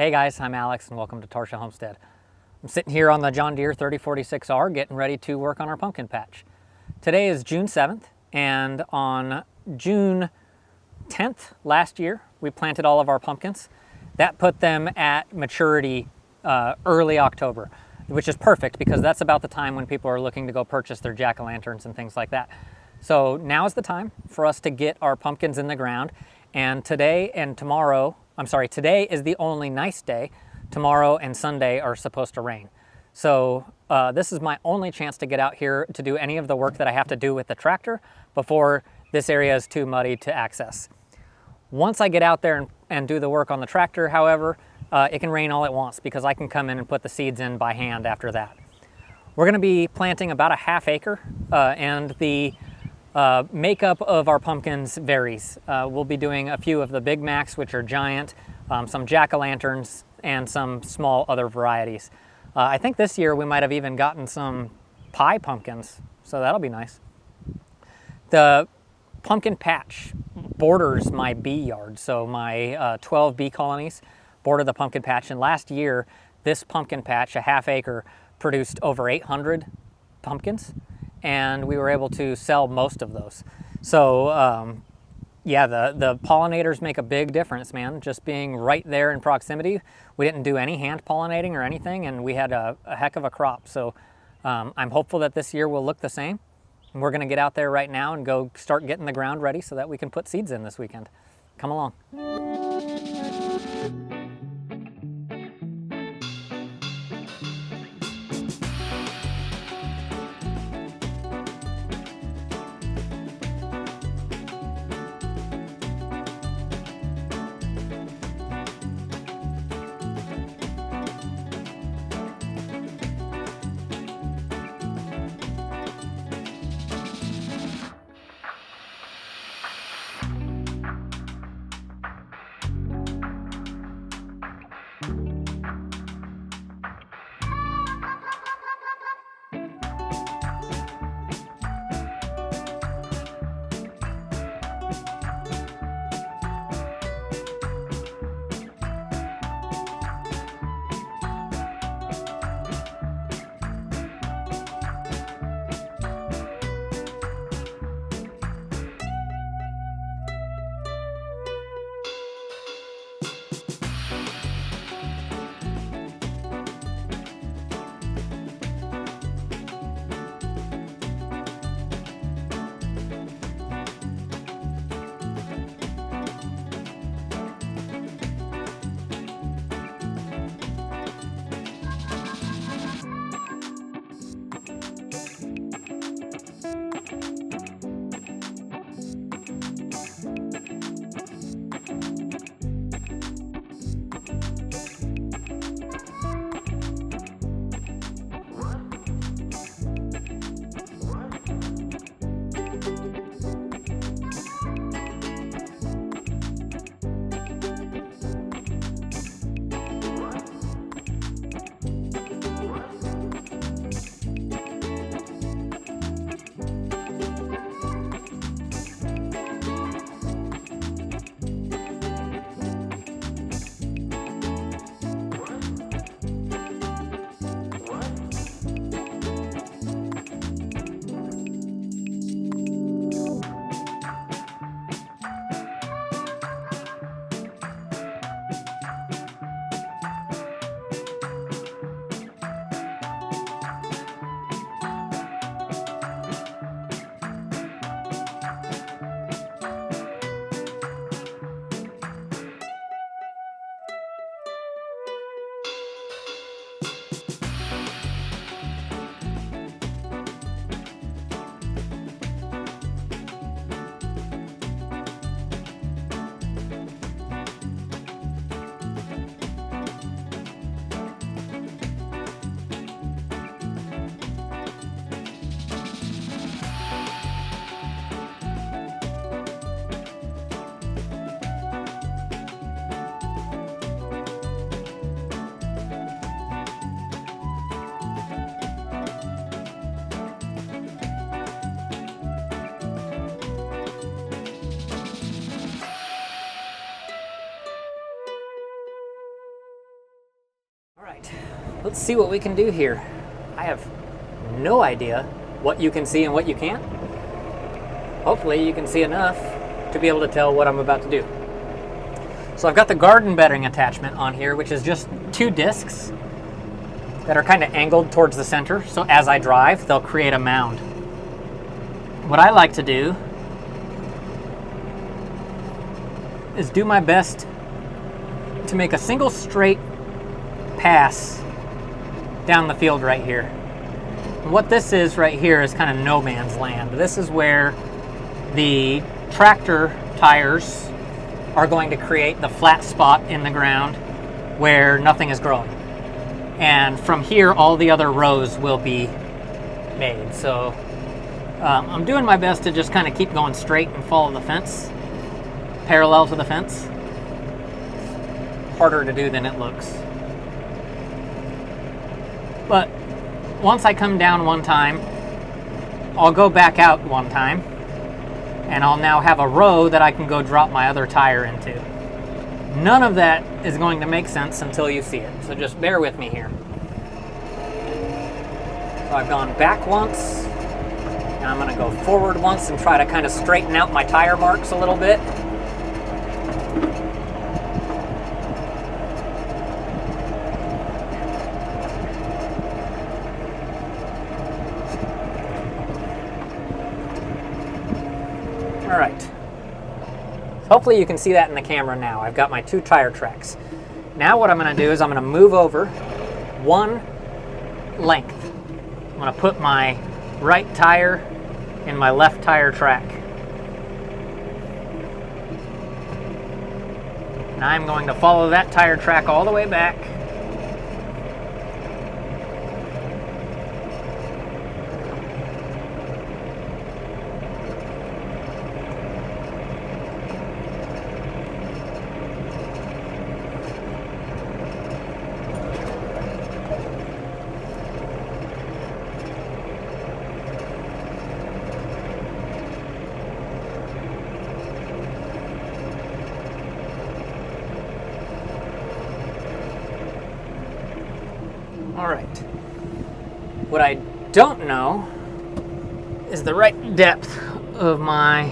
Hey guys, I'm Alex and welcome to Tarsha Homestead. I'm sitting here on the John Deere 3046R getting ready to work on our pumpkin patch. Today is June 7th, and on June 10th last year we planted all of our pumpkins. That put them at maturity early October, which is perfect because that's about the time when people are looking to go purchase their jack-o'-lanterns and things like that. So now is the time for us to get our pumpkins in the ground, and today is the only nice day. Tomorrow and Sunday are supposed to rain. So this is my only chance to get out here to do any of the work that I have to do with the tractor before this area is too muddy to access. Once I get out there and do the work on the tractor, however, it can rain all it wants because I can come in and put the seeds in by hand after that. We're going to be planting about a half acre, and the makeup of our pumpkins varies. We'll be doing a few of the Big Macs, which are giant, some jack-o'-lanterns, and some small other varieties. I think this year we might have even gotten some pie pumpkins, so that'll be nice. The pumpkin patch borders my bee yard, so my 12 bee colonies border the pumpkin patch, and last year this pumpkin patch, a half acre, produced over 800 pumpkins, and we were able to sell most of those. So yeah, the pollinators make a big difference, man. Just being right there in proximity. We didn't do any hand pollinating or anything, and we had a heck of a crop. So I'm hopeful that this year will look the same. And we're gonna get out there right now and go start getting the ground ready so that we can put seeds in this weekend. Come along. let's see what we can do here. I have no idea what you can see and what you can't. Hopefully you can see enough to be able to tell what I'm about to do. So I've got the garden bedding attachment on here, which is just 2 discs that are kind of angled towards the center. So as I drive, they'll create a mound. What I like to do is do my best to make a single straight pass down the field right here. And what this is right here is kind of no man's land. This is where the tractor tires are going to create the flat spot in the ground where nothing is growing. And from here, all the other rows will be made. So I'm doing my best to just kind of keep going straight and follow the fence, parallel to the fence. Harder to do than it looks. But once I come down one time, I'll go back out one time, and I'll now have a row that I can go drop my other tire into. None of that is going to make sense until you see it, so just bear with me here. So I've gone back once, and I'm going to go forward once and try to kind of straighten out my tire marks a little bit. All right, hopefully you can see that in the camera now. I've got my 2 tire tracks. Now what I'm going to do is I'm going to move over one length. I'm going to put my right tire in my left tire track. And I'm going to follow that tire track all the way back. All right, what I don't know is the right depth of my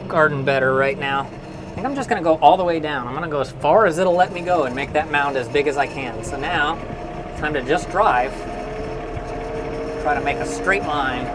garden bedder right now. I think I'm just gonna go all the way down. I'm gonna go as far as it'll let me go and make that mound as big as I can. So now, it's time to just drive, try to make a straight line.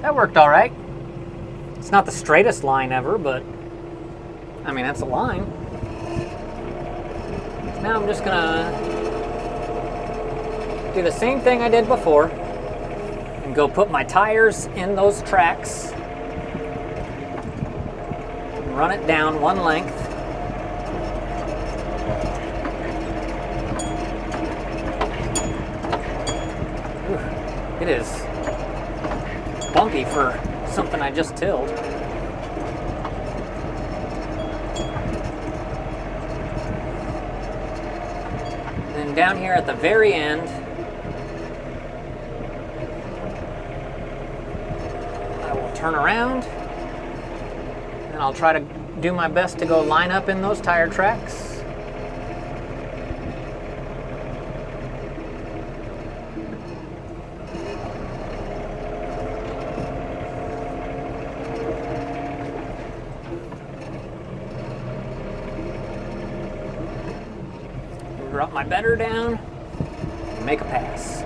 That worked all right. It's not the straightest line ever, but I mean, that's a line. So now I'm just gonna do the same thing I did before and go put my tires in those tracks and run it down one length. Ooh, it is bumpy for something I just tilled. And then down here at the very end, I will turn around and I'll try to do my best to go line up in those tire tracks. Drop my bedder down and make a pass.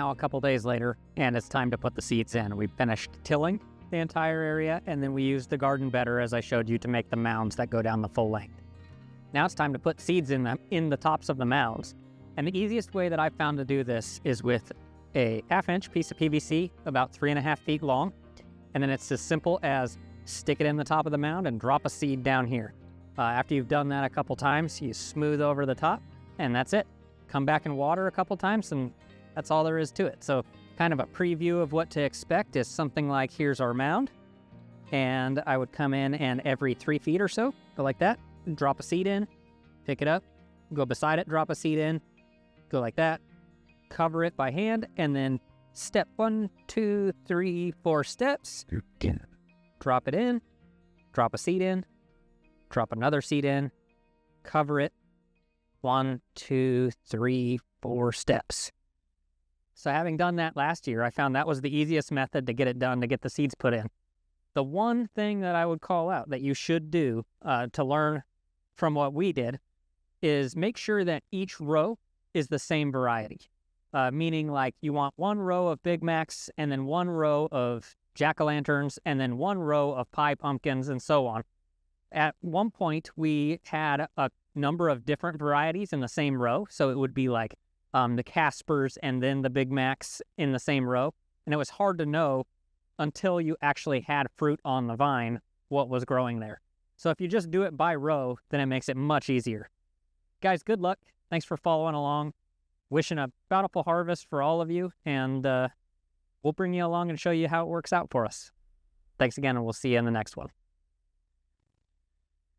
now a couple days later, and it's time to put the seeds in. We finished tilling the entire area, and then we used the garden bedder, as I showed you, to make the mounds that go down the full length. Now it's time to put seeds in the tops of the mounds. And the easiest way that I've found to do this is with a 1/2-inch piece of PVC, about 3.5 feet long. And then it's as simple as stick it in the top of the mound and drop a seed down here. After you've done that a couple times, you smooth over the top, and that's it. Come back and water a couple times, and that's all there is to it. So kind of a preview of what to expect is something like, here's our mound. And I would come in and every 3 feet or so, go like that, drop a seed in, pick it up, go beside it, drop a seed in, go like that, cover it by hand, and then step 1, 2, 3, 4 steps, drop it in, drop a seed in, drop another seed in, cover it, 1, 2, 3, 4 steps. So having done that last year, I found that was the easiest method to get it done, to get the seeds put in. The one thing that I would call out that you should do to learn from what we did is make sure that each row is the same variety. Meaning like you want 1 row of Big Macs and then 1 row of jack-o'-lanterns and then 1 row of pie pumpkins and so on. At one point, we had a number of different varieties in the same row. So it would be like the Caspers and then the Big Macs in the same row. And it was hard to know until you actually had fruit on the vine what was growing there. So if you just do it by row, then it makes it much easier. Guys, good luck. Thanks for following along. Wishing a bountiful harvest for all of you, and we'll bring you along and show you how it works out for us. Thanks again, and we'll see you in the next one.